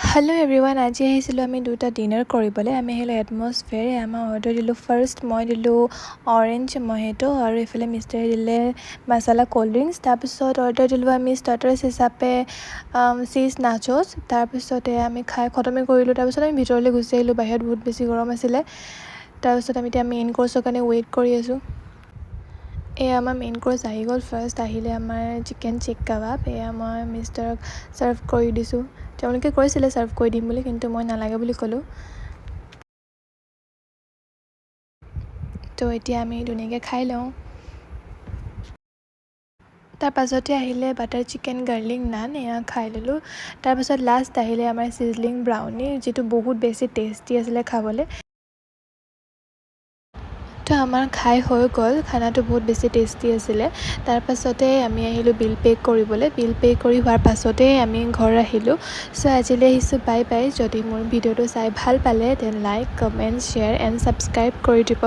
hello everyone আজি আহিছিলোঁ আমি দুটা ডিনাৰ কৰিবলৈ আমি আহিলোঁ এটমস্ফিয়াৰ আমাৰ অৰ্ডাৰ দিলোঁ ফাৰ্ষ্ট মই দিলোঁ অৰেঞ্জ মহিটো আৰু ইফালে মিষ্টাৰে দিলে মছলা কোল্ড ড্ৰিংকছ তাৰপিছত অৰ্ডাৰ দিলোঁ আমি ষ্টাৰ্টাৰ্ছ হিচাপে চিজ নাচোছ তাৰপিছতে আমি খাই খতমে কৰিলোঁ তাৰপিছত আমি ভিতৰলৈ গুচি আহিলোঁ বাহিৰত বহুত বেছি গৰম আছিলে তাৰপিছত আমি এতিয়া মেইন কোৰ্ছৰ কাৰণে ৱেইট কৰি আছোঁ এয়া আমাৰ মেইন কোৰ্ছ আহি গ'ল ফাৰ্ষ্ট আহিলে আমাৰ চিকেন চিক কাবাব এয়া মই মিষ্টাৰক চাৰ্ভ কৰি দিছোঁ তেওঁলোকে কৈছিলে চাৰ্ভ কৰি দিম বুলি কিন্তু মই নালাগে বুলি ক'লোঁ তো এতিয়া আমি ধুনীয়াকৈ খাই লওঁ তাৰ পাছতে আহিলে বাটাৰ চিকেন গাৰ্লিক নান এয়া খাই ল'লোঁ তাৰপাছত লাষ্ট আহিলে আমাৰ চিজলিং ব্ৰাউনি যিটো বহুত বেছি টেষ্টি আছিলে খাবলৈ তো আমাৰ খাই হৈ গ'ল খানাটো বহুত বেছি টেষ্টি আছিলে তাৰপাছতে আমি আহিলোঁ বিল পে' কৰিবলৈ বিল পে' কৰি হোৱাৰ পাছতেই আমি ঘৰ আহিলোঁ চ' আজিলৈ আহিছোঁ বাই বাই যদি মোৰ ভিডিঅ'টো চাই ভাল পালে then like comment share and subscribe কৰি দিব